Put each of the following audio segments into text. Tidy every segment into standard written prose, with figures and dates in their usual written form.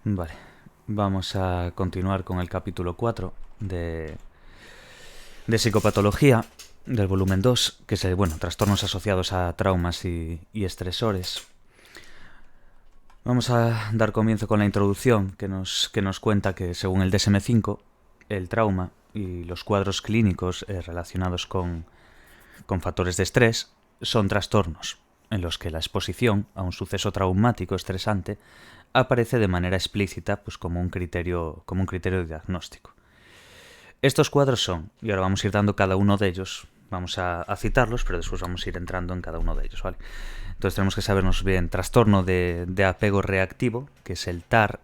Vale, vamos a continuar con el capítulo 4 de psicopatología del volumen 2, que es, trastornos asociados a traumas y estresores. Vamos a dar comienzo con la introducción que nos cuenta que, según el DSM-5, el trauma y los cuadros clínicos relacionados con factores de estrés son trastornos en los que la exposición a un suceso traumático estresante aparece de manera explícita, pues como un criterio de diagnóstico. Estos cuadros son, y ahora vamos a ir dando cada uno de ellos, vamos a citarlos, pero después vamos a ir entrando en cada uno de ellos, ¿vale? Entonces tenemos que sabernos bien: trastorno de apego reactivo, que es el TAR,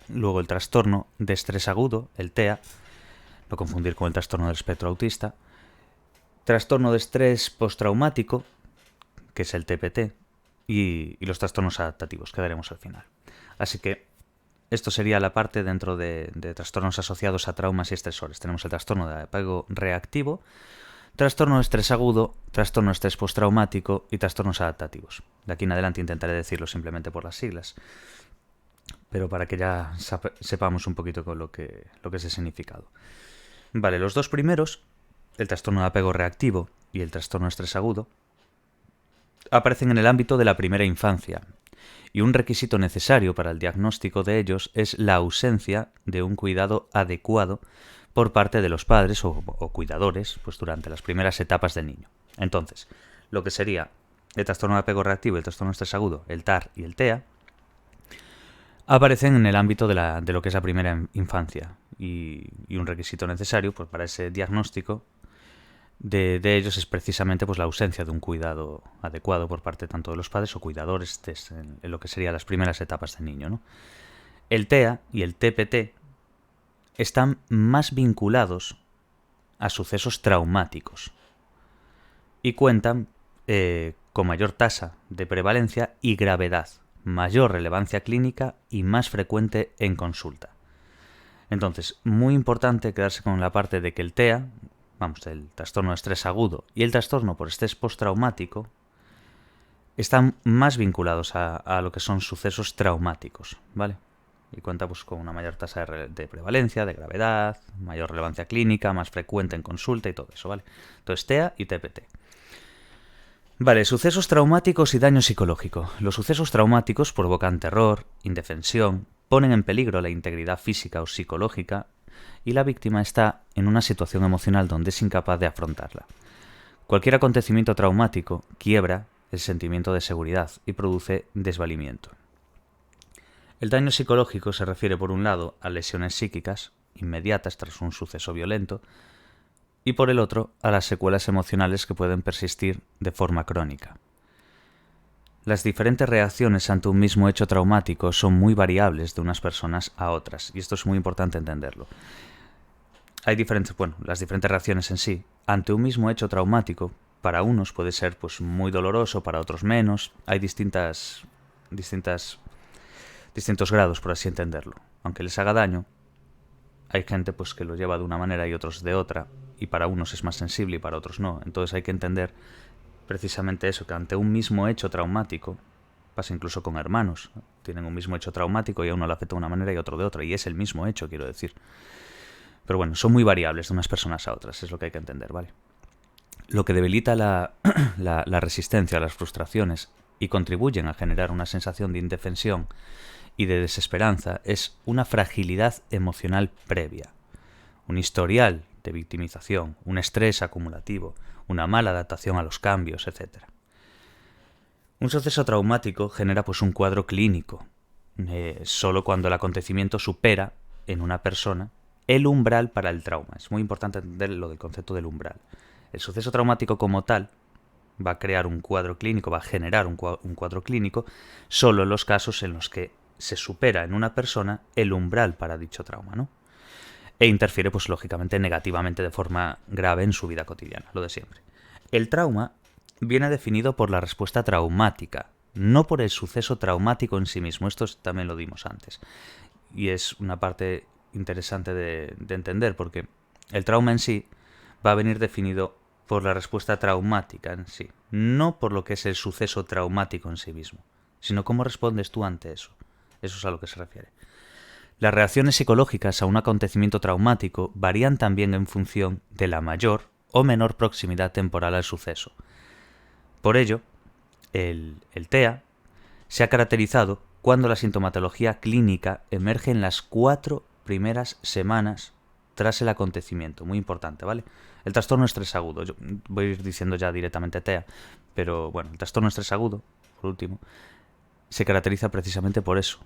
luego el trastorno de estrés agudo, el TEA, no confundir con el trastorno del espectro autista, trastorno de estrés postraumático, que es el TPT, y los trastornos adaptativos, que daremos al final. Así que esto sería la parte dentro de trastornos asociados a traumas y estresores. Tenemos el trastorno de apego reactivo, trastorno de estrés agudo, trastorno de estrés postraumático y trastornos adaptativos. De aquí en adelante intentaré decirlo simplemente por las siglas, pero para que ya sepamos un poquito con lo que es el significado. Vale, los dos primeros, el trastorno de apego reactivo y el trastorno de estrés agudo, aparecen en el ámbito de la primera infancia, y un requisito necesario para el diagnóstico de ellos es la ausencia de un cuidado adecuado por parte de los padres o cuidadores, pues durante las primeras etapas del niño. Entonces, lo que sería el trastorno de apego reactivo y el trastorno de estrés agudo, el TAR y el TEA, aparecen en el ámbito de lo que es la primera infancia, y un requisito necesario, pues, para ese diagnóstico de ellos es precisamente, pues, la ausencia de un cuidado adecuado por parte tanto de los padres o cuidadores en lo que serían las primeras etapas del niño, ¿no? El TEA y el TPT están más vinculados a sucesos traumáticos y cuentan con mayor tasa de prevalencia y gravedad, mayor relevancia clínica y más frecuente en consulta. Entonces, muy importante quedarse con la parte de que el TEA, el trastorno de estrés agudo y el trastorno por estrés postraumático, están más vinculados a lo que son sucesos traumáticos, ¿vale? Y cuenta, pues, con una mayor tasa de prevalencia, de gravedad, mayor relevancia clínica, más frecuente en consulta y todo eso, ¿vale? Entonces, TEA y TPT. Vale, sucesos traumáticos y daño psicológico. Los sucesos traumáticos provocan terror, indefensión, ponen en peligro la integridad física o psicológica, y la víctima está en una situación emocional donde es incapaz de afrontarla. Cualquier acontecimiento traumático quiebra el sentimiento de seguridad y produce desvalimiento. El daño psicológico se refiere, por un lado, a lesiones psíquicas inmediatas tras un suceso violento, y por el otro, a las secuelas emocionales que pueden persistir de forma crónica. Las diferentes reacciones ante un mismo hecho traumático son muy variables de unas personas a otras, y esto es muy importante entenderlo. Hay las diferentes reacciones en sí ante un mismo hecho traumático, para unos puede ser, pues, muy doloroso, para otros menos. Hay distintos grados, por así entenderlo. Aunque les haga daño, hay gente, pues, que lo lleva de una manera y otros de otra, y para unos es más sensible y para otros no. Entonces hay que entender precisamente eso, que ante un mismo hecho traumático, pasa incluso con hermanos, ¿no? Tienen un mismo hecho traumático y a uno le afecta de una manera y a otro de otra, y es el mismo hecho, quiero decir. Pero bueno, son muy variables de unas personas a otras, es lo que hay que entender, ¿vale? Lo que debilita la resistencia a las frustraciones y contribuyen a generar una sensación de indefensión y de desesperanza es una fragilidad emocional previa, un historial de victimización, un estrés acumulativo, una mala adaptación a los cambios, etc. Un suceso traumático genera, pues, un cuadro clínico, solo cuando el acontecimiento supera en una persona el umbral para el trauma. Es muy importante entender lo del concepto del umbral. El suceso traumático como tal va a crear un cuadro clínico, va a generar un cuadro clínico solo en los casos en los que se supera en una persona el umbral para dicho trauma, ¿no? E interfiere, pues, lógicamente, negativamente de forma grave en su vida cotidiana, lo de siempre. El trauma viene definido por la respuesta traumática, no por el suceso traumático en sí mismo. Esto también lo dimos antes. Y es una parte interesante de entender, porque el trauma en sí va a venir definido por la respuesta traumática en sí, no por lo que es el suceso traumático en sí mismo, sino cómo respondes tú ante eso. Eso es a lo que se refiere. Las reacciones psicológicas a un acontecimiento traumático varían también en función de la mayor o menor proximidad temporal al suceso. Por ello, el TEA se ha caracterizado cuando la sintomatología clínica emerge en las 4 primeras semanas tras el acontecimiento. Muy importante, ¿vale? El trastorno de estrés agudo. Yo voy a ir diciendo ya directamente TEA, pero bueno, el trastorno de estrés agudo, por último, se caracteriza precisamente por eso.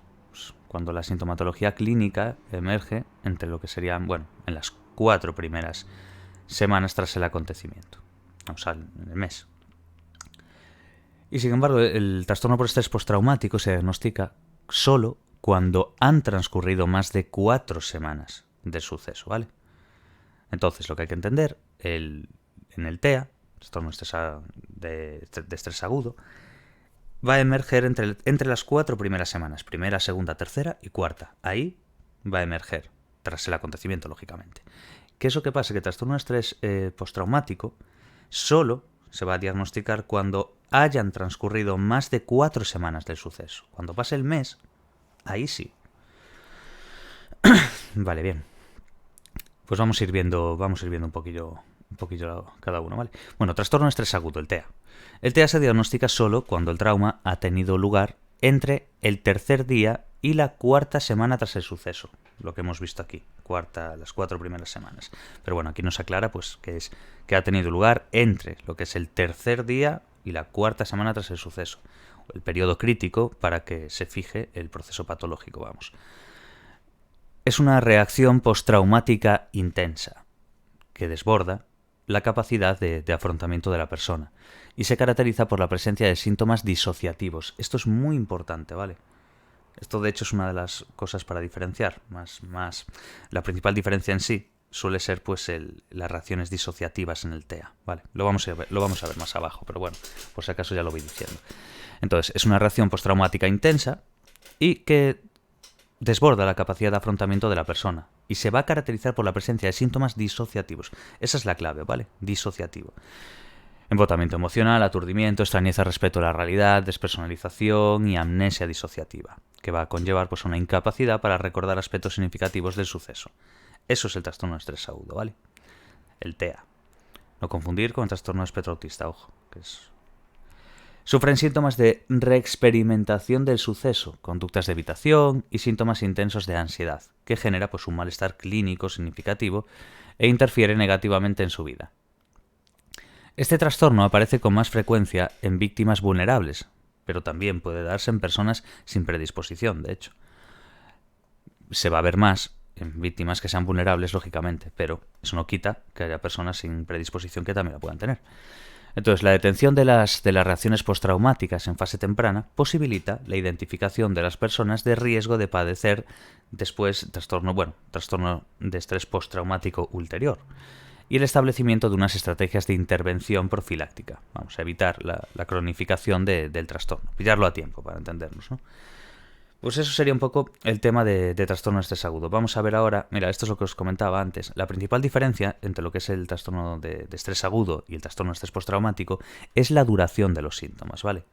Cuando la sintomatología clínica emerge entre lo que serían, bueno, en las 4 primeras semanas tras el acontecimiento. O sea, en el mes. Y sin embargo, el trastorno por estrés postraumático se diagnostica solo cuando han transcurrido más de 4 semanas del suceso, ¿vale? Entonces, lo que hay que entender, en el TEA, trastorno de estrés agudo, va a emerger entre las 4 primeras semanas, primera, segunda, tercera y cuarta. Ahí va a emerger, tras el acontecimiento, lógicamente. ¿Qué es lo que pasa? Que el trastorno de estrés postraumático solo se va a diagnosticar cuando hayan transcurrido más de 4 semanas del suceso. Cuando pase el mes, ahí sí. Vale, bien. Pues vamos a ir viendo un poquillo cada uno, ¿vale? Bueno, trastorno de estrés agudo, el TEA. El TEA se diagnostica solo cuando el trauma ha tenido lugar entre el tercer día y la 4ª semana tras el suceso, lo que hemos visto aquí, las 4 primeras semanas. Pero bueno, aquí nos aclara pues que ha tenido lugar entre lo que es el tercer día y la 4ª semana tras el suceso, el periodo crítico para que se fije el proceso patológico, vamos. Es una reacción postraumática intensa que desborda la capacidad de afrontamiento de la persona y se caracteriza por la presencia de síntomas disociativos. Esto es muy importante, ¿vale? Esto de hecho es una de las cosas para diferenciar. La principal diferencia en sí suele ser pues las reacciones disociativas en el TEA, ¿vale? Lo vamos a ver más abajo, pero bueno, por si acaso ya lo voy diciendo. Entonces, es una reacción postraumática intensa y que desborda la capacidad de afrontamiento de la persona y se va a caracterizar por la presencia de síntomas disociativos. Esa es la clave, ¿vale? Disociativo. Embotamiento emocional, aturdimiento, extrañeza respecto a la realidad, despersonalización y amnesia disociativa, que va a conllevar pues una incapacidad para recordar aspectos significativos del suceso. Eso es el trastorno de estrés agudo, ¿vale? El TEA. No confundir con el trastorno de espectro autista, ojo, que es... Sufren síntomas de reexperimentación del suceso, conductas de evitación y síntomas intensos de ansiedad, que genera pues un malestar clínico significativo e interfiere negativamente en su vida. Este trastorno aparece con más frecuencia en víctimas vulnerables, pero también puede darse en personas sin predisposición, de hecho. Se va a ver más en víctimas que sean vulnerables, lógicamente, pero eso no quita que haya personas sin predisposición que también la puedan tener. Entonces, la detención de las reacciones postraumáticas en fase temprana posibilita la identificación de las personas de riesgo de padecer después trastorno de estrés postraumático ulterior y el establecimiento de unas estrategias de intervención profiláctica. Vamos a evitar la cronificación del trastorno, pillarlo a tiempo para entendernos, ¿no? Pues eso sería un poco el tema de trastorno de estrés agudo. Vamos a ver ahora, mira, esto es lo que os comentaba antes. La principal diferencia entre lo que es el trastorno de estrés agudo y el trastorno de estrés postraumático es la duración de los síntomas, ¿vale?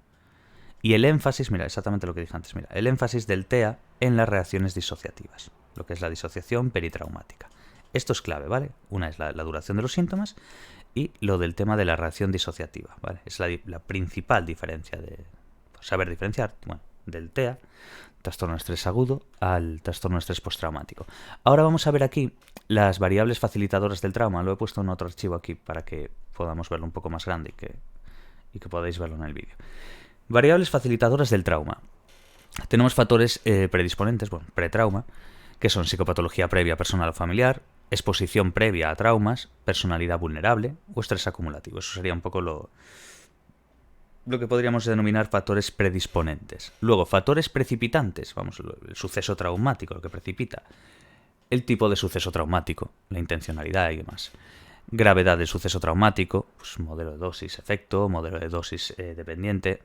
Y el énfasis, mira, exactamente lo que dije antes, mira, el énfasis del TEA en las reacciones disociativas, lo que es la disociación peritraumática. Esto es clave, ¿vale? Una es la duración de los síntomas y lo del tema de la reacción disociativa, ¿vale? Es la principal diferencia de saber diferenciar, bueno, del TEA, trastorno de estrés agudo, al trastorno de estrés postraumático. Ahora vamos a ver aquí las variables facilitadoras del trauma. Lo he puesto en otro archivo aquí para que podamos verlo un poco más grande y que podáis verlo en el vídeo. Variables facilitadoras del trauma. Tenemos factores predisponentes, bueno, pretrauma, que son psicopatología previa personal o familiar, exposición previa a traumas, personalidad vulnerable o estrés acumulativo. Eso sería un poco lo que podríamos denominar factores predisponentes. Luego, factores precipitantes, vamos, el suceso traumático, lo que precipita, el tipo de suceso traumático, la intencionalidad y demás. Gravedad del suceso traumático, pues modelo de dosis-efecto, modelo de dosis dependiente.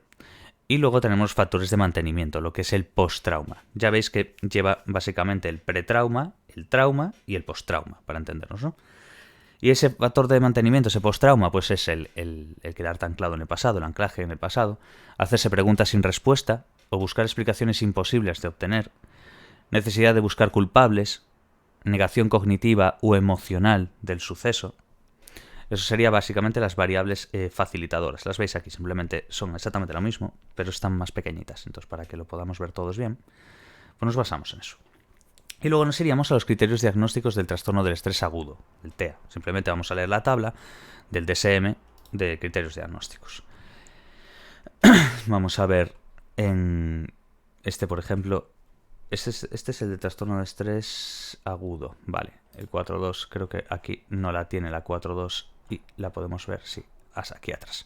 Y luego tenemos factores de mantenimiento, lo que es el post-trauma. Ya veis que lleva básicamente el pretrauma, el trauma y el post-trauma, para entendernos, ¿no? Y ese factor de mantenimiento, ese post-trauma, pues es el quedarte anclado en el pasado, el anclaje en el pasado, hacerse preguntas sin respuesta o buscar explicaciones imposibles de obtener, necesidad de buscar culpables, negación cognitiva o emocional del suceso. Eso sería básicamente las variables facilitadoras. Las veis aquí, simplemente son exactamente lo mismo, pero están más pequeñitas. Entonces, para que lo podamos ver todos bien, pues nos basamos en eso. Y luego nos iríamos a los criterios diagnósticos del trastorno del estrés agudo, el TEA. Simplemente vamos a leer la tabla del DSM de criterios diagnósticos. Vamos a ver en este, por ejemplo, este es el de trastorno de estrés agudo. Vale, el 4.2 creo que aquí no la tiene la 4.2 y la podemos ver, sí, hasta aquí atrás.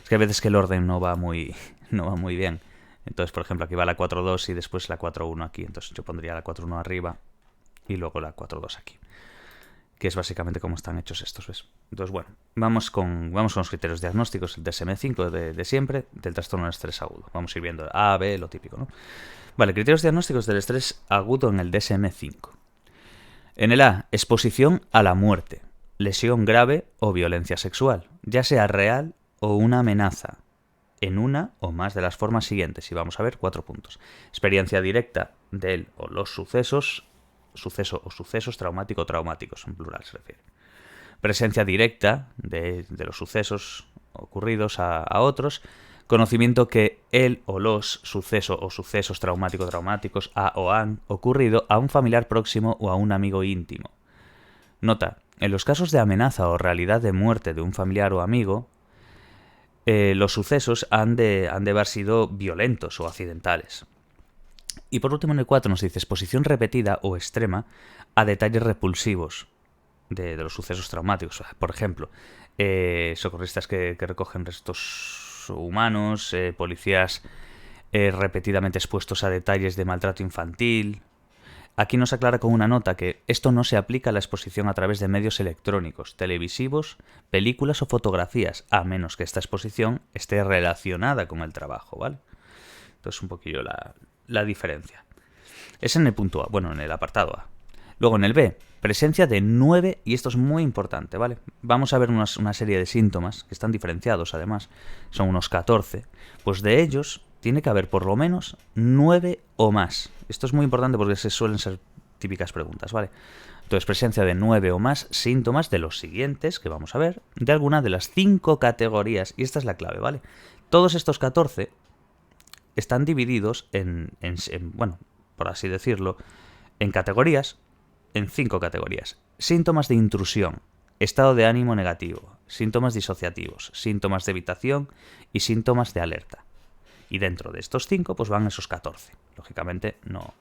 Es que a veces que el orden no va muy bien. Entonces, por ejemplo, aquí va la 4.2 y después la 4.1 aquí. Entonces yo pondría la 4.1 arriba y luego la 4.2 aquí. Que es básicamente cómo están hechos estos, ¿ves? Entonces, bueno, vamos con los criterios diagnósticos, el DSM-5 de siempre, del trastorno de estrés agudo. Vamos a ir viendo A, B, lo típico, ¿no? Vale, criterios diagnósticos del estrés agudo en el DSM-5. En el A, exposición a la muerte, lesión grave o violencia sexual, ya sea real o una amenaza, en una o más de las formas siguientes. Y vamos a ver 4 puntos. Experiencia directa de él o los sucesos traumáticos, en plural se refiere. Presencia directa de los sucesos ocurridos a otros. Conocimiento que él o los sucesos traumáticos ha o han ocurrido a un familiar próximo o a un amigo íntimo. Nota, en los casos de amenaza o realidad de muerte de un familiar o amigo, los sucesos han de haber sido violentos o accidentales. Y por último en el 4 nos dice exposición repetida o extrema a detalles repulsivos de los sucesos traumáticos. Por ejemplo, socorristas que recogen restos humanos, policías repetidamente expuestos a detalles de maltrato infantil. Aquí nos aclara con una nota que esto no se aplica a la exposición a través de medios electrónicos, televisivos, películas o fotografías, a menos que esta exposición esté relacionada con el trabajo, ¿vale? Entonces un poquillo la diferencia. Es en el punto A, bueno, en el apartado A. Luego en el B, presencia de 9, y esto es muy importante, ¿vale? Vamos a ver una serie de síntomas que están diferenciados además, son unos 14, pues de ellos tiene que haber por lo menos 9 o más. Esto es muy importante porque se suelen ser típicas preguntas, ¿vale? Entonces, presencia de 9 o más síntomas de los siguientes, que vamos a ver, de alguna de las 5 categorías, y esta es la clave, ¿vale? Todos estos 14 están divididos en, bueno, por así decirlo, en categorías, en 5 categorías. Síntomas de intrusión, estado de ánimo negativo, síntomas disociativos, síntomas de evitación y síntomas de alerta. Y dentro de estos 5, pues van esos 14. Lógicamente no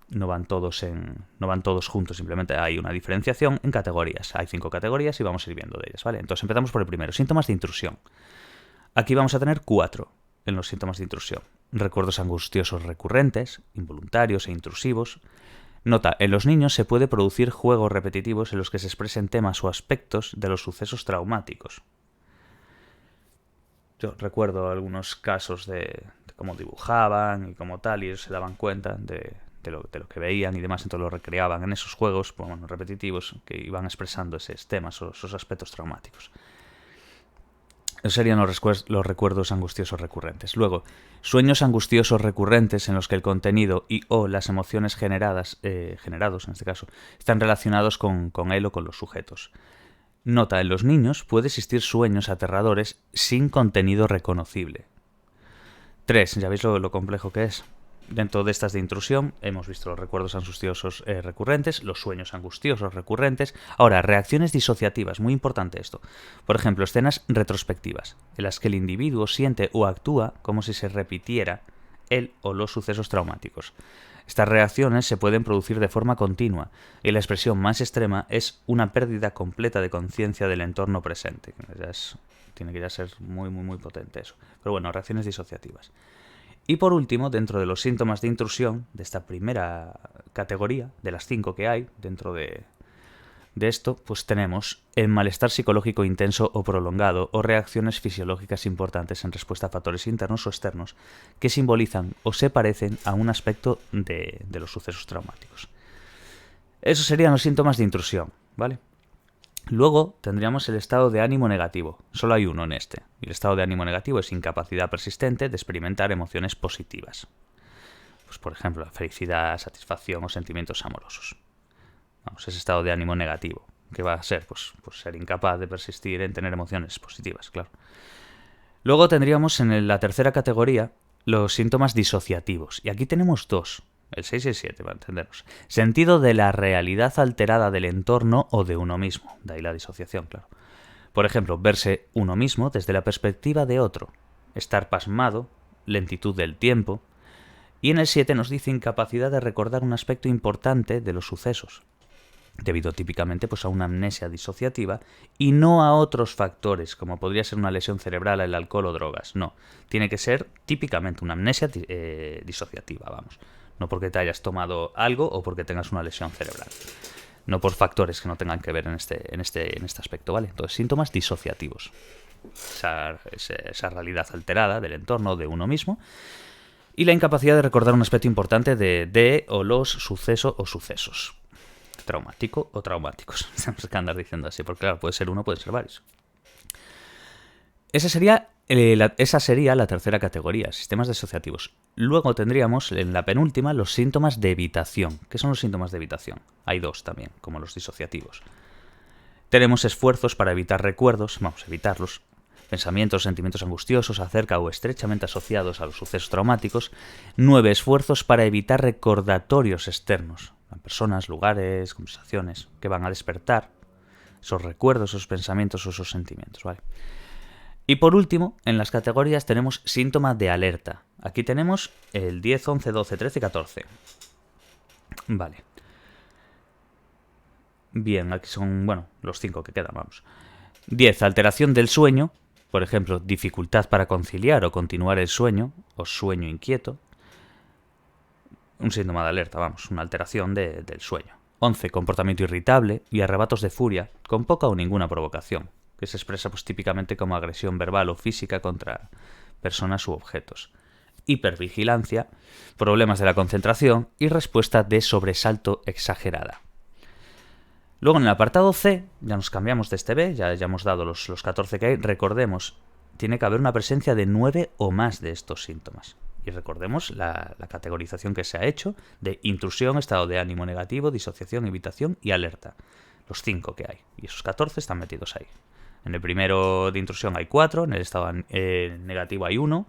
van todos juntos, simplemente hay una diferenciación en categorías. Hay 5 categorías y vamos a ir viendo de ellas, ¿vale? Entonces empezamos por el primero, síntomas de intrusión. Aquí vamos a tener 4 en los síntomas de intrusión. Recuerdos angustiosos recurrentes, involuntarios e intrusivos. Nota, en los niños se puede producir juegos repetitivos en los que se expresen temas o aspectos de los sucesos traumáticos. Yo recuerdo algunos casos de cómo dibujaban y cómo tal, y ellos se daban cuenta de lo que veían y demás, entonces lo recreaban en esos juegos, pues, bueno, repetitivos, que iban expresando esos temas o esos aspectos traumáticos. Esos serían los recuerdos angustiosos recurrentes. Luego, sueños angustiosos recurrentes en los que el contenido y o las emociones generados, en este caso, están relacionados con él o con los sujetos. Nota, en los niños puede existir sueños aterradores sin contenido reconocible. 3. ¿Ya veis lo complejo que es? Dentro de estas de intrusión hemos visto los recuerdos angustiosos recurrentes, los sueños angustiosos recurrentes. Ahora, reacciones disociativas, muy importante esto. Por ejemplo, escenas retrospectivas, en las que el individuo siente o actúa como si se repitiera él o los sucesos traumáticos. Estas reacciones se pueden producir de forma continua y la expresión más extrema es una pérdida completa de conciencia del entorno presente. Tiene que ya ser muy, muy, muy potente eso. Pero bueno, reacciones disociativas. Y por último, dentro de los síntomas de intrusión, de esta primera categoría, de las 5 que hay dentro de esto, pues tenemos el malestar psicológico intenso o prolongado o reacciones fisiológicas importantes en respuesta a factores internos o externos que simbolizan o se parecen a un aspecto de los sucesos traumáticos. Esos serían los síntomas de intrusión, ¿vale? Luego tendríamos el estado de ánimo negativo. Solo hay uno en este. Y el estado de ánimo negativo es incapacidad persistente de experimentar emociones positivas. pues por ejemplo, la felicidad, satisfacción o sentimientos amorosos. Vamos, ese estado de ánimo negativo, que va a ser pues ser incapaz de persistir en tener emociones positivas, claro. Luego tendríamos en la tercera categoría los síntomas disociativos. Y aquí tenemos dos, el 6 y el 7, para entendernos. Sentido de la realidad alterada del entorno o de uno mismo. De ahí la disociación, claro. Por ejemplo, verse uno mismo desde la perspectiva de otro. Estar pasmado, lentitud del tiempo. Y en el 7 nos dice incapacidad de recordar un aspecto importante de los sucesos, debido típicamente pues a una amnesia disociativa y no a otros factores, como podría ser una lesión cerebral, el alcohol o drogas. No, tiene que ser típicamente una amnesia disociativa, vamos. No porque te hayas tomado algo o porque tengas una lesión cerebral. No por factores que no tengan que ver en este aspecto, ¿vale? Entonces, síntomas disociativos. Esa realidad alterada del entorno, de uno mismo. Y la incapacidad de recordar un aspecto importante de o los sucesos o sucesos. Traumático o traumáticos. Tenemos que andar diciendo así, porque claro, puede ser uno, puede ser varios. Esa sería la tercera categoría, sistemas disociativos. Luego tendríamos en la penúltima los síntomas de evitación. ¿Qué son los síntomas de evitación? Hay dos también, como los disociativos. Tenemos esfuerzos para evitar recuerdos, vamos a evitarlos, pensamientos, sentimientos angustiosos acerca o estrechamente asociados a los sucesos traumáticos. 9 esfuerzos para evitar recordatorios externos, personas, lugares, conversaciones, que van a despertar esos recuerdos, esos pensamientos o esos sentimientos, ¿vale? Y por último, en las categorías tenemos síntomas de alerta. Aquí tenemos el 10, 11, 12, 13 y 14. Vale. Bien, aquí son, los 5 que quedan, vamos. 10, alteración del sueño. Por ejemplo, dificultad para conciliar o continuar el sueño, o sueño inquieto. Un síntoma de alerta, vamos, una alteración del sueño. 11, comportamiento irritable y arrebatos de furia con poca o ninguna provocación, que se expresa pues típicamente como agresión verbal o física contra personas u objetos. Hipervigilancia, problemas de la concentración y respuesta de sobresalto exagerada. Luego en el apartado C, ya nos cambiamos de este B, ya hemos dado los 14 que hay. Recordemos, tiene que haber una presencia de 9 o más de estos síntomas. Y recordemos la categorización que se ha hecho de intrusión, estado de ánimo negativo, disociación, evitación y alerta. Los 5 que hay. Y esos 14 están metidos ahí. En el primero de intrusión hay 4, en el estado negativo hay 1,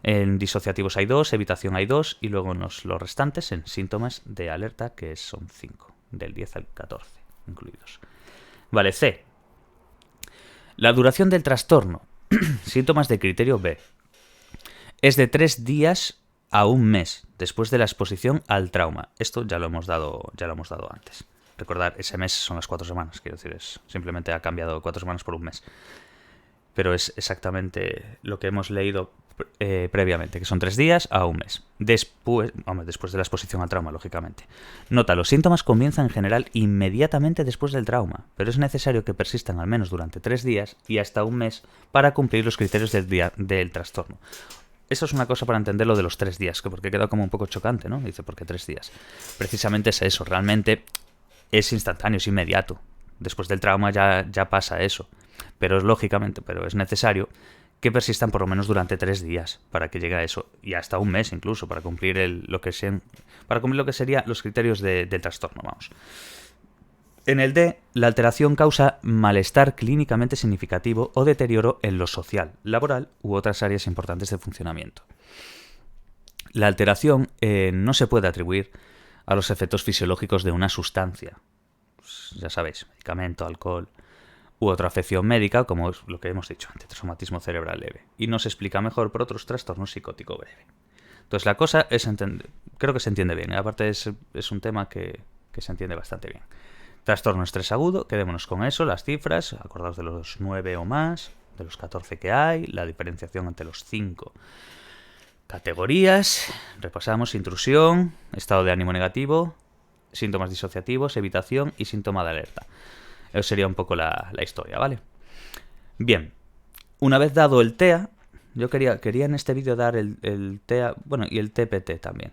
en disociativos hay 2, evitación hay 2 y luego los restantes en síntomas de alerta, que son 5, del 10 al 14 incluidos. Vale, C. La duración del trastorno. Síntomas de criterio B. Es de 3 días a un mes después de la exposición al trauma. Esto ya lo hemos dado antes. Recordar, ese mes son las 4 semanas, quiero decir, simplemente ha cambiado 4 semanas por un mes. Pero es exactamente lo que hemos leído previamente, que son 3 días a un mes. Después de la exposición al trauma, lógicamente. Nota, los síntomas comienzan en general inmediatamente después del trauma, pero es necesario que persistan al menos durante 3 días y hasta un mes para cumplir los criterios del trastorno. Eso es una cosa para entender lo de los 3 días, porque queda como un poco chocante, ¿no? Dice, ¿por qué 3 días? Precisamente es eso, realmente es instantáneo, es inmediato. Después del trauma ya pasa eso. Pero es necesario que persistan por lo menos durante 3 días para que llegue a eso, y hasta un mes incluso, para cumplir lo que serían los criterios del trastorno, vamos. En el D, la alteración causa malestar clínicamente significativo o deterioro en lo social, laboral u otras áreas importantes de funcionamiento. La alteración no se puede atribuir a los efectos fisiológicos de una sustancia. Pues, ya sabéis, medicamento, alcohol u otra afección médica, como es lo que hemos dicho antes, traumatismo cerebral leve. Y no se explica mejor por otros trastornos psicótico breve. Entonces la cosa es entender, creo que se entiende bien. Aparte es un tema que se entiende bastante bien. Trastorno estrés agudo, quedémonos con eso, las cifras, acordaos de los 9 o más, de los 14 que hay, la diferenciación entre los 5 categorías. Repasamos: intrusión, estado de ánimo negativo, síntomas disociativos, evitación y síntoma de alerta. Eso sería un poco la historia, ¿vale? Bien, una vez dado el TEA, yo quería en este vídeo dar el TEA, y el TPT también.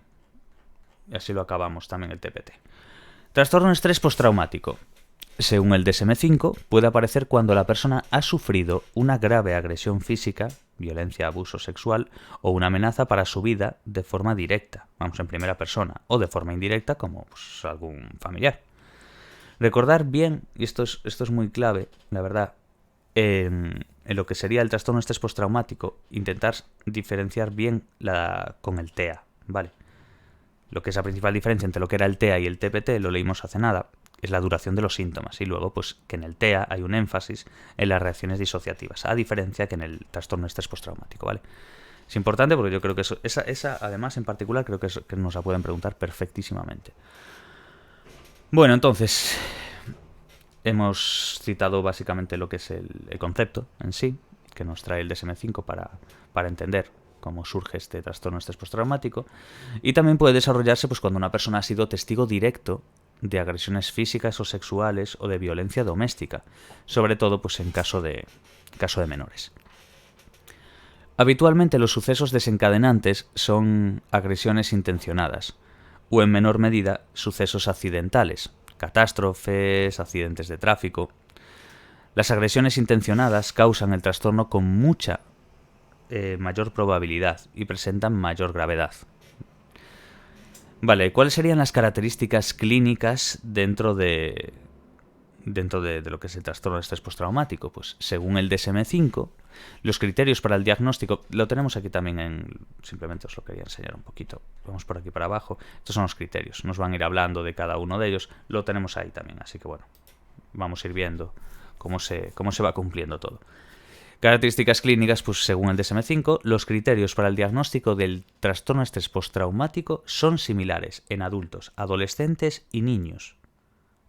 Y así lo acabamos también, el TPT. Trastorno estrés postraumático. según el DSM-5, puede aparecer cuando la persona ha sufrido una grave agresión física, violencia, abuso sexual o una amenaza para su vida de forma directa, vamos, en primera persona, o de forma indirecta como pues, algún familiar. Recordar bien, y esto es muy clave, la verdad, en lo que sería el trastorno de estrés postraumático, intentar diferenciar bien con el TEA, ¿vale? Lo que es la principal diferencia entre lo que era el TEA y el TPT, lo leímos hace nada, es la duración de los síntomas. Y luego, pues que en el TEA hay un énfasis en las reacciones disociativas, a diferencia que en el trastorno de estrés postraumático, ¿vale? Es importante porque yo creo que esa además, en particular, creo que nos la pueden preguntar perfectísimamente. Bueno, entonces, hemos citado básicamente lo que es el concepto en sí, que nos trae el DSM-5 para entender cómo surge este trastorno de estrés postraumático, y también puede desarrollarse pues, cuando una persona ha sido testigo directo de agresiones físicas o sexuales o de violencia doméstica, sobre todo pues, en caso de menores. Habitualmente los sucesos desencadenantes son agresiones intencionadas, o en menor medida sucesos accidentales, catástrofes, accidentes de tráfico. Las agresiones intencionadas causan el trastorno con mucha mayor probabilidad y presentan mayor gravedad. Vale, ¿cuáles serían las características clínicas dentro de lo que es el trastorno de estrés postraumático? Pues según el DSM-5, los criterios para el diagnóstico, lo tenemos aquí también simplemente os lo quería enseñar un poquito, vamos por aquí para abajo, estos son los criterios, nos van a ir hablando de cada uno de ellos, lo tenemos ahí también, así que bueno, vamos a ir viendo cómo se va cumpliendo todo. Características clínicas, pues según el DSM-5, los criterios para el diagnóstico del trastorno de estrés postraumático son similares en adultos, adolescentes y niños.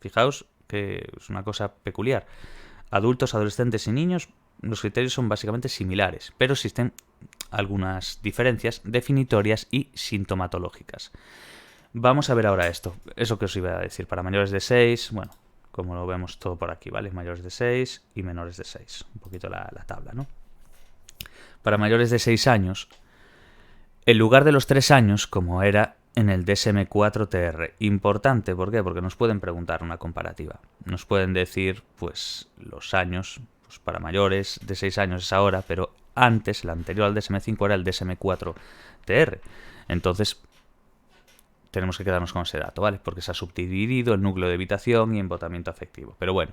Fijaos que es una cosa peculiar. Adultos, adolescentes y niños, los criterios son básicamente similares, pero existen algunas diferencias definitorias y sintomatológicas. Vamos a ver ahora eso que os iba a decir. Para mayores de 6, bueno, como lo vemos todo por aquí, ¿vale? Mayores de 6 y menores de 6. Un poquito la tabla, ¿no? Para mayores de 6 años, en lugar de los 3 años, como era en el DSM-4-TR. Importante, ¿por qué? Porque nos pueden preguntar una comparativa. Nos pueden decir, pues, los años, pues para mayores de 6 años es ahora, pero antes, el anterior al DSM-5 era el DSM-4-TR. Entonces, tenemos que quedarnos con ese dato, ¿vale? Porque se ha subdividido el núcleo de evitación y embotamiento afectivo. Pero bueno,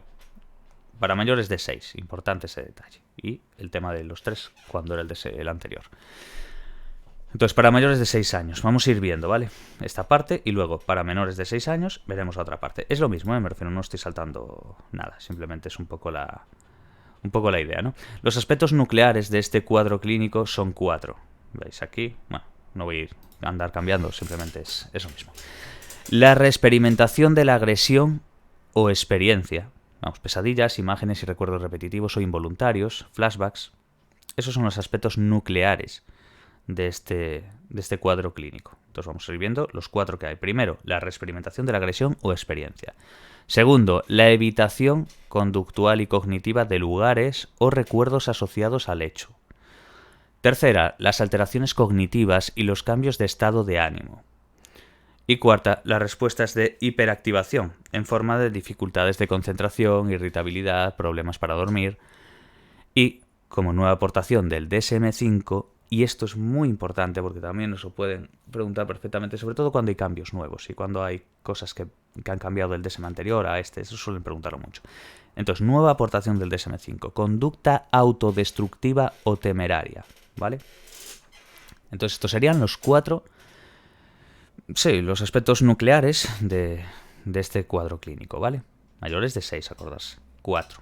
para mayores de 6, importante ese detalle. Y el tema de los 3, cuando era el anterior. Entonces, para mayores de 6 años, vamos a ir viendo, ¿vale? Esta parte, y luego, para menores de 6 años, veremos la otra parte. Es lo mismo, me refiero, no estoy saltando nada, simplemente es un poco la idea, ¿no? Los aspectos nucleares de este cuadro clínico son 4. ¿Veis aquí? Bueno, no voy a andar cambiando, simplemente es eso mismo. La reexperimentación de la agresión o experiencia. Vamos, pesadillas, imágenes y recuerdos repetitivos o involuntarios, flashbacks. Esos son los aspectos nucleares de este cuadro clínico. Entonces vamos a ir viendo los 4 que hay. Primero, la reexperimentación de la agresión o experiencia. Segundo, la evitación conductual y cognitiva de lugares o recuerdos asociados al hecho. Tercera, las alteraciones cognitivas y los cambios de estado de ánimo. Y cuarta, las respuestas de hiperactivación, en forma de dificultades de concentración, irritabilidad, problemas para dormir. Y, como nueva aportación del DSM-5, y esto es muy importante porque también nos lo pueden preguntar perfectamente, sobre todo cuando hay cambios nuevos y cuando hay cosas que han cambiado del DSM anterior a este, eso suelen preguntarlo mucho. Entonces, nueva aportación del DSM-5, conducta autodestructiva o temeraria, ¿vale? Entonces, estos serían los 4, sí, los aspectos nucleares de este cuadro clínico, ¿vale? Mayores de 6, acordarse, 4.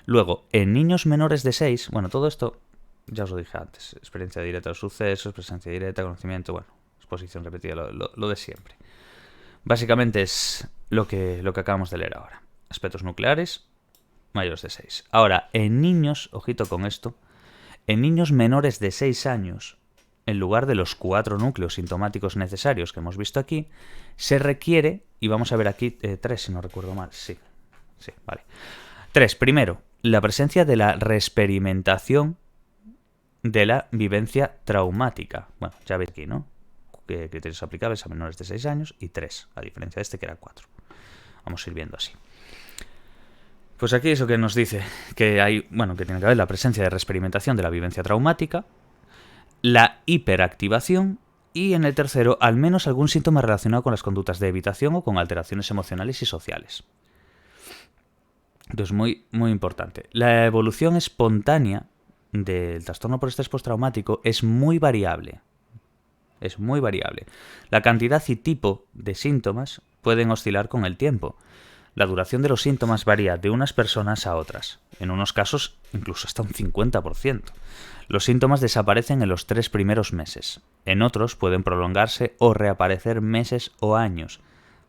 Luego, en niños menores de 6, bueno, todo esto ya os lo dije antes, experiencia directa de los sucesos, presencia directa, conocimiento, bueno, exposición repetida, lo de siempre. Básicamente es lo que acabamos de leer ahora. Aspectos nucleares, mayores de 6. Ahora, en niños, ojito con esto, en niños menores de 6 años, en lugar de los 4 núcleos sintomáticos necesarios que hemos visto aquí, se requiere, y vamos a ver aquí 3 si no recuerdo mal, sí, vale. 3. Primero, la presencia de la reexperimentación de la vivencia traumática. Bueno, ya veis aquí, ¿no? Criterios aplicables a menores de 6 años y 3, a diferencia de este que era 4. Vamos a ir viendo así. Pues aquí eso que nos dice, que hay, bueno, que tiene que haber la presencia de reexperimentación de la vivencia traumática, la hiperactivación y en el tercero, al menos algún síntoma relacionado con las conductas de evitación o con alteraciones emocionales y sociales. Entonces, muy, muy importante. La evolución espontánea del trastorno por estrés postraumático es muy variable. Es muy variable. La cantidad y tipo de síntomas pueden oscilar con el tiempo. La duración de los síntomas varía de unas personas a otras. En unos casos, incluso hasta un 50%. Los síntomas desaparecen en los 3 primeros meses. En otros pueden prolongarse o reaparecer meses o años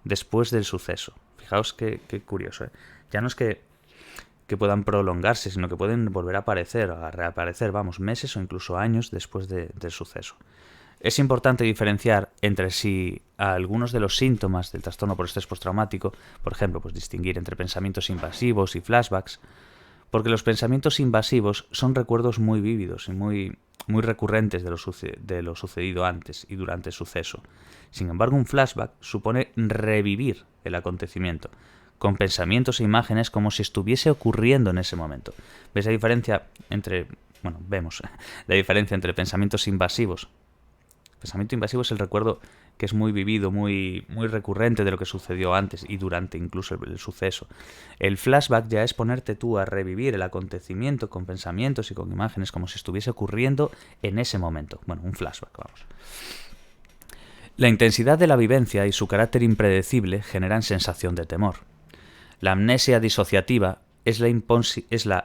después del suceso. Fijaos qué curioso, ¿eh? Ya no es que puedan prolongarse, sino que pueden volver a aparecer, a reaparecer, vamos, meses o incluso años después del suceso. Es importante diferenciar entre si algunos de los síntomas del trastorno por estrés postraumático, por ejemplo, pues distinguir entre pensamientos invasivos y flashbacks, porque los pensamientos invasivos son recuerdos muy vívidos y muy recurrentes de lo sucedido antes y durante el suceso. Sin embargo, un flashback supone revivir el acontecimiento, con pensamientos e imágenes como si estuviese ocurriendo en ese momento. ¿Ves la diferencia entre... Bueno, vemos la diferencia entre pensamientos invasivos? Pensamiento invasivo es el recuerdo que es muy vivido, muy recurrente de lo que sucedió antes y durante incluso el suceso. El flashback ya es ponerte tú a revivir el acontecimiento con pensamientos y con imágenes como si estuviese ocurriendo en ese momento. Bueno, un flashback, vamos. La intensidad de la vivencia y su carácter impredecible generan sensación de temor. La amnesia disociativa es la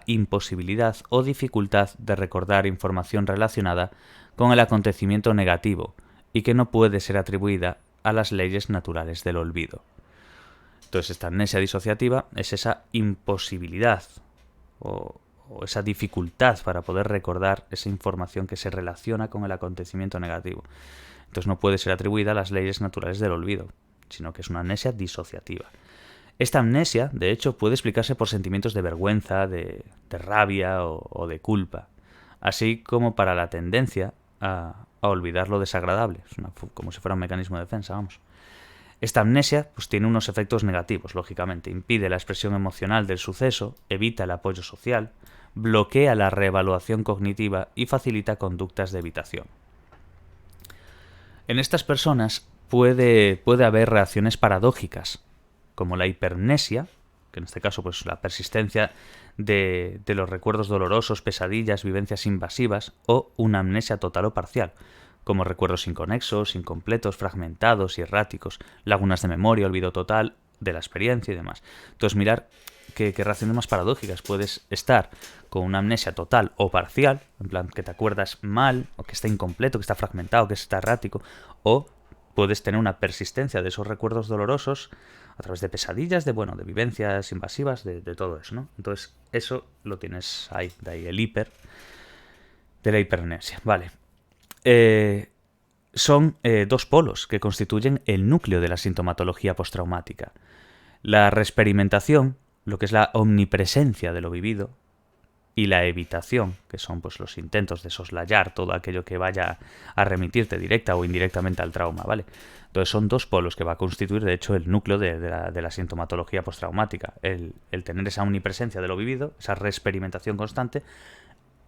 imposibilidad o dificultad de recordar información relacionada con el acontecimiento negativo y que no puede ser atribuida a las leyes naturales del olvido. Entonces, esta amnesia disociativa es esa imposibilidad o esa dificultad para poder recordar esa información que se relaciona con el acontecimiento negativo. Entonces, no puede ser atribuida a las leyes naturales del olvido, sino que es una amnesia disociativa. Esta amnesia, de hecho, puede explicarse por sentimientos de vergüenza, de rabia o de culpa, así como para la tendencia a olvidar lo desagradable, como si fuera un mecanismo de defensa, vamos. Esta amnesia pues, tiene unos efectos negativos, lógicamente. Impide la expresión emocional del suceso, evita el apoyo social, bloquea la reevaluación cognitiva y facilita conductas de evitación. En estas personas puede haber reacciones paradójicas, como la hipermnesia, que en este caso pues la persistencia de los recuerdos dolorosos, pesadillas, vivencias invasivas, o una amnesia total o parcial, como recuerdos inconexos, incompletos, fragmentados y erráticos, lagunas de memoria, olvido total de la experiencia y demás. Entonces mirar qué reacciones más paradójicas. Puedes estar con una amnesia total o parcial, en plan que te acuerdas mal, o que está incompleto, que está fragmentado, que está errático, o puedes tener una persistencia de esos recuerdos dolorosos a través de pesadillas, de vivencias invasivas, de todo eso, ¿no? Entonces, eso lo tienes ahí, de ahí el de la hipermnesia. Vale. Son dos polos que constituyen el núcleo de la sintomatología postraumática. La reexperimentación, lo que es la omnipresencia de lo vivido, y la evitación, que son pues los intentos de soslayar todo aquello que vaya a remitirte directa o indirectamente al trauma, ¿vale? Entonces son dos polos que va a constituir, de hecho, el núcleo de la sintomatología postraumática. El tener esa omnipresencia de lo vivido, esa reexperimentación constante,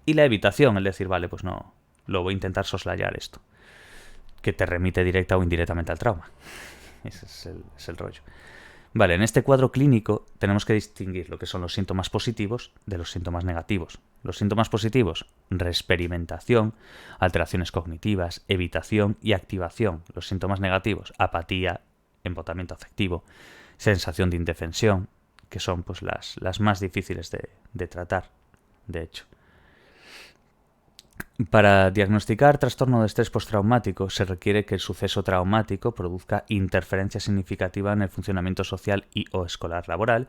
y la evitación, el decir, vale, pues no, lo voy a intentar soslayar esto, que te remite directa o indirectamente al trauma. Ese es el rollo. Vale, en este cuadro clínico tenemos que distinguir lo que son los síntomas positivos de los síntomas negativos. Los síntomas positivos, reexperimentación, alteraciones cognitivas, evitación y activación. Los síntomas negativos, apatía, embotamiento afectivo, sensación de indefensión, que son pues las más difíciles de tratar, de hecho. Para diagnosticar trastorno de estrés postraumático se requiere que el suceso traumático produzca interferencia significativa en el funcionamiento social y o escolar laboral.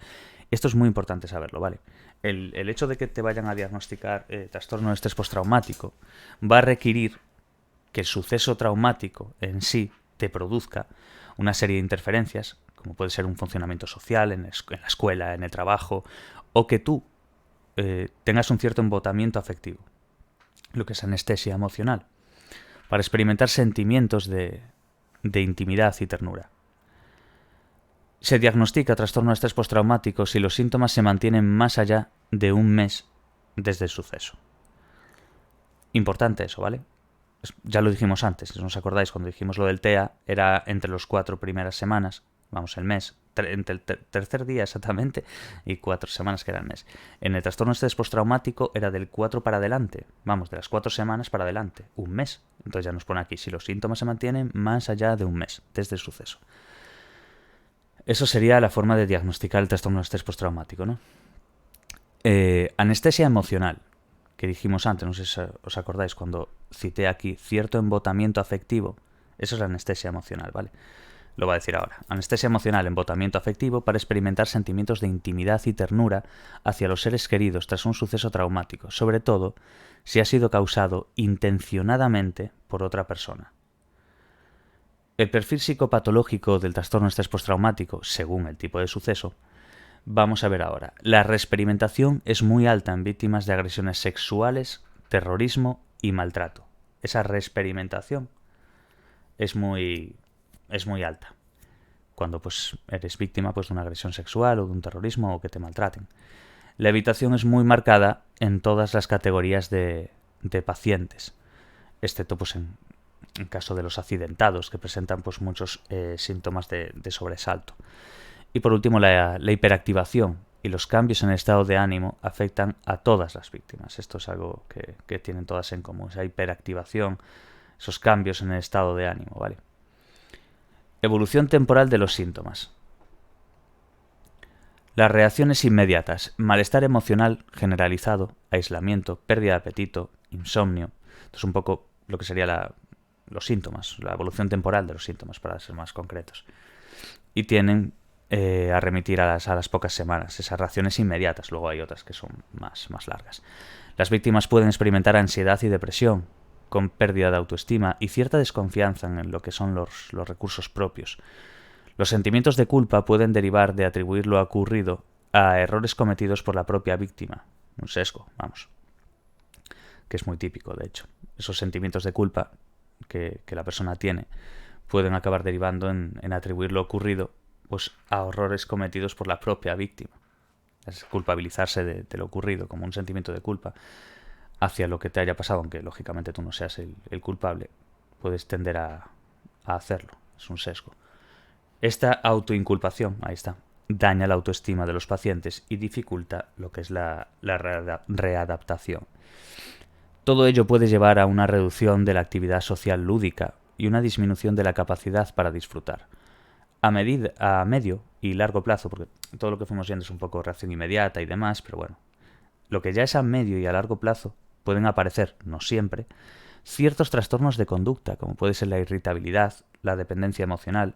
Esto es muy importante saberlo, ¿vale? El hecho de que te vayan a diagnosticar trastorno de estrés postraumático va a requerir que el suceso traumático en sí te produzca una serie de interferencias, como puede ser un funcionamiento social en la escuela, en el trabajo, o que tú tengas un cierto embotamiento afectivo, lo que es anestesia emocional, para experimentar sentimientos de intimidad y ternura. Se diagnostica trastorno de estrés postraumático si los síntomas se mantienen más allá de un mes desde el suceso. Importante eso, ¿vale? Ya lo dijimos antes, si no os acordáis, cuando dijimos lo del TEA, era entre las 4 primeras semanas, vamos, el mes, entre el tercer día exactamente, y 4 semanas que era el mes. En el trastorno de estrés postraumático era del 4 para adelante, vamos, de las 4 semanas para adelante, un mes. Entonces ya nos pone aquí, si los síntomas se mantienen más allá de un mes desde el suceso. Eso sería la forma de diagnosticar el trastorno de estrés postraumático, ¿no? Anestesia emocional, que dijimos antes, no sé si os acordáis cuando cité aquí cierto embotamiento afectivo. Eso es la anestesia emocional, ¿vale? Lo va a decir ahora. Anestesia emocional, embotamiento afectivo para experimentar sentimientos de intimidad y ternura hacia los seres queridos tras un suceso traumático, sobre todo si ha sido causado intencionadamente por otra persona. El perfil psicopatológico del trastorno de estrés postraumático, según el tipo de suceso, vamos a ver ahora. La reexperimentación es muy alta en víctimas de agresiones sexuales, terrorismo y maltrato. Esa reexperimentación es muy alta cuando pues eres víctima pues, de una agresión sexual o de un terrorismo o que te maltraten. La evitación es muy marcada en todas las categorías de pacientes, excepto pues en caso de los accidentados que presentan pues muchos síntomas de sobresalto. Y por último, la hiperactivación y los cambios en el estado de ánimo afectan a todas las víctimas. Esto es algo que tienen todas en común, esa hiperactivación, esos cambios en el estado de ánimo, ¿vale? Evolución temporal de los síntomas. Las reacciones inmediatas, malestar emocional generalizado, aislamiento, pérdida de apetito, insomnio. Esto es un poco lo que sería los síntomas, la evolución temporal de los síntomas, para ser más concretos. Y tienen a remitir a las pocas semanas, esas reacciones inmediatas. Luego hay otras que son más largas. Las víctimas pueden experimentar ansiedad y depresión, con pérdida de autoestima y cierta desconfianza en lo que son los recursos propios. Los sentimientos de culpa pueden derivar de atribuir lo ocurrido a errores cometidos por la propia víctima. Un sesgo, vamos. Que es muy típico, de hecho. Esos sentimientos de culpa que la persona tiene pueden acabar derivando en atribuir lo ocurrido pues, a errores cometidos por la propia víctima. Es culpabilizarse de lo ocurrido, como un sentimiento de culpa hacia lo que te haya pasado, aunque lógicamente tú no seas el culpable, puedes tender a hacerlo. Es un sesgo. Esta autoinculpación, ahí está, daña la autoestima de los pacientes y dificulta lo que es la readaptación. Todo ello puede llevar a una reducción de la actividad social lúdica y una disminución de la capacidad para disfrutar. A medio y largo plazo, porque todo lo que fuimos viendo es un poco reacción inmediata y demás, pero bueno, lo que ya es a medio y a largo plazo pueden aparecer, no siempre, ciertos trastornos de conducta, como puede ser la irritabilidad, la dependencia emocional,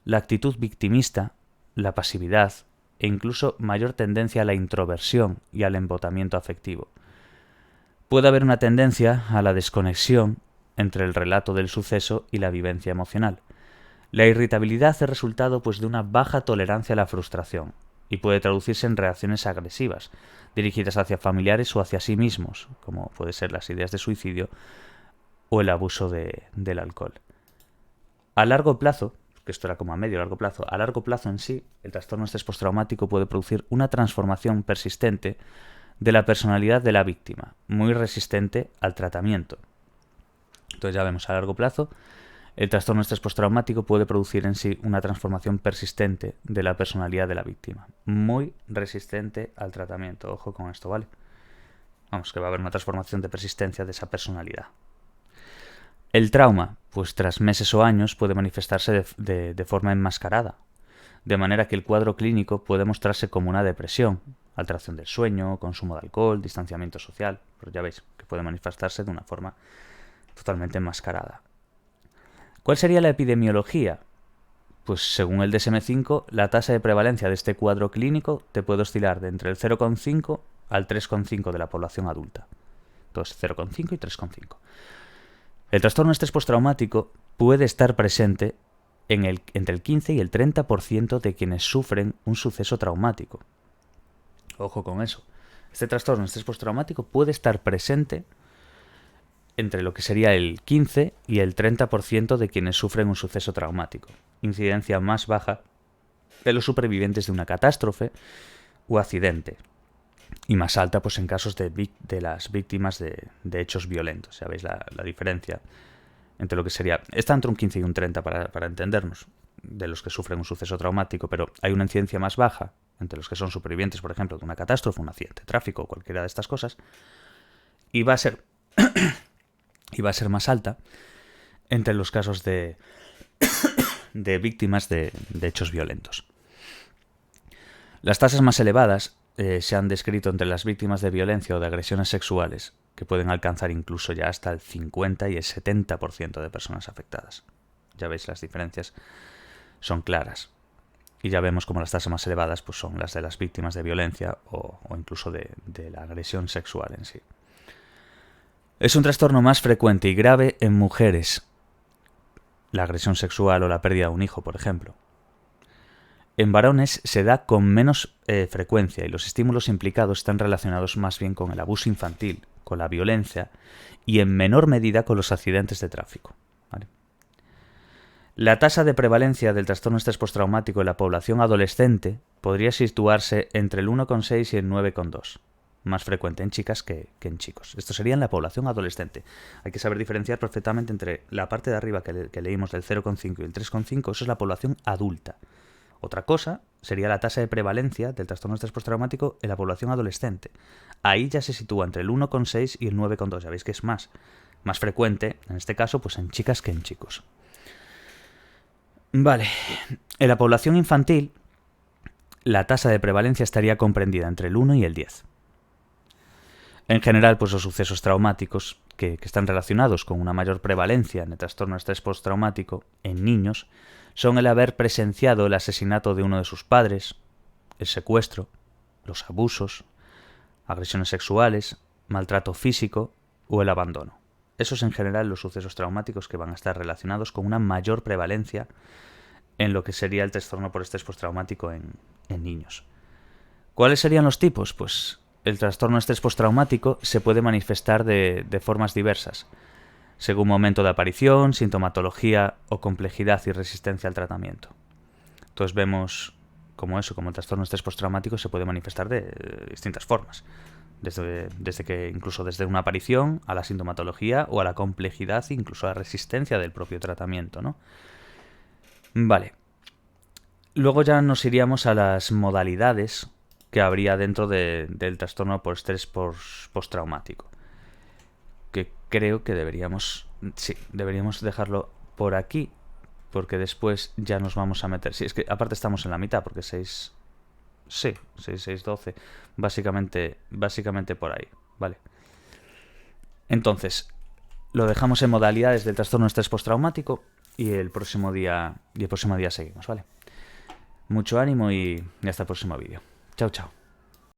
la actitud victimista, la pasividad e incluso mayor tendencia a la introversión y al embotamiento afectivo. Puede haber una tendencia a la desconexión entre el relato del suceso y la vivencia emocional. La irritabilidad es resultado pues, de una baja tolerancia a la frustración y puede traducirse en reacciones agresivas, dirigidas hacia familiares o hacia sí mismos, como puede ser las ideas de suicidio o el abuso del alcohol. A largo plazo, que esto era como a medio largo plazo, a largo plazo en sí, el trastorno de estrés postraumático puede producir una transformación persistente de la personalidad de la víctima, muy resistente al tratamiento. Entonces ya vemos, a largo plazo, el trastorno de estrés postraumático puede producir en sí una transformación persistente de la personalidad de la víctima, muy resistente al tratamiento. Ojo con esto, ¿vale? Vamos, que va a haber una transformación de persistencia de esa personalidad. El trauma, pues tras meses o años, puede manifestarse de forma enmascarada, de manera que el cuadro clínico puede mostrarse como una depresión, alteración del sueño, consumo de alcohol, distanciamiento social, pero ya veis que puede manifestarse de una forma totalmente enmascarada. ¿Cuál sería la epidemiología? Pues según el DSM-5, la tasa de prevalencia de este cuadro clínico te puede oscilar de entre el 0,5 al 3,5 de la población adulta. Entonces 0,5 y 3,5. El trastorno de estrés postraumático puede estar presente entre el 15 y el 30% de quienes sufren un suceso traumático. Ojo con eso. Este trastorno de estrés postraumático puede estar presente entre lo que sería el 15 y el 30% de quienes sufren un suceso traumático. Incidencia más baja de los supervivientes de una catástrofe o accidente. Y más alta pues en casos de las víctimas de hechos violentos. Ya veis la diferencia entre lo que sería... Está entre un 15 y un 30 para entendernos, de los que sufren un suceso traumático, pero hay una incidencia más baja entre los que son supervivientes, por ejemplo, de una catástrofe, un accidente de tráfico o cualquiera de estas cosas, y va a ser más alta entre los casos de víctimas de hechos violentos. Las tasas más elevadas se han descrito entre las víctimas de violencia o de agresiones sexuales, que pueden alcanzar incluso ya hasta el 50 y el 70% de personas afectadas. Ya veis, las diferencias son claras. Y ya vemos como las tasas más elevadas pues, son las de las víctimas de violencia o incluso de la agresión sexual en sí. Es un trastorno más frecuente y grave en mujeres, la agresión sexual o la pérdida de un hijo, por ejemplo. En varones se da con menos frecuencia y los estímulos implicados están relacionados más bien con el abuso infantil, con la violencia y en menor medida con los accidentes de tráfico. ¿Vale? La tasa de prevalencia del trastorno estrés postraumático en la población adolescente podría situarse entre el 1,6 y el 9,2. Más frecuente en chicas que en chicos. Esto sería en la población adolescente. Hay que saber diferenciar perfectamente entre la parte de arriba que leímos del 0,5 y el 3,5. Eso es la población adulta. Otra cosa sería la tasa de prevalencia del trastorno de estrés postraumático en la población adolescente. Ahí ya se sitúa entre el 1,6 y el 9,2. Ya veis que es más frecuente, en este caso, pues en chicas que en chicos. Vale. En la población infantil, la tasa de prevalencia estaría comprendida entre el 1 y el 10. En general, pues los sucesos traumáticos que están relacionados con una mayor prevalencia en el trastorno de estrés postraumático en niños son el haber presenciado el asesinato de uno de sus padres, el secuestro, los abusos, agresiones sexuales, maltrato físico o el abandono. Esos en general los sucesos traumáticos que van a estar relacionados con una mayor prevalencia en lo que sería el trastorno por estrés postraumático en niños. ¿Cuáles serían los tipos? Pues el trastorno de estrés postraumático se puede manifestar de formas diversas, según momento de aparición, sintomatología o complejidad y resistencia al tratamiento. Entonces vemos como el trastorno de estrés postraumático se puede manifestar de distintas formas, desde que incluso desde una aparición a la sintomatología o a la complejidad, incluso a la resistencia del propio tratamiento, ¿no? Vale. Luego ya nos iríamos a las modalidades que habría dentro del trastorno por estrés postraumático. Que creo que deberíamos dejarlo por aquí, porque después ya nos vamos a meter. Sí, es que aparte estamos en la mitad, porque 6, 12, básicamente por ahí, ¿vale? Entonces, lo dejamos en modalidades del trastorno de estrés postraumático y el próximo día seguimos, ¿vale? Mucho ánimo y hasta el próximo vídeo. Chao, chao.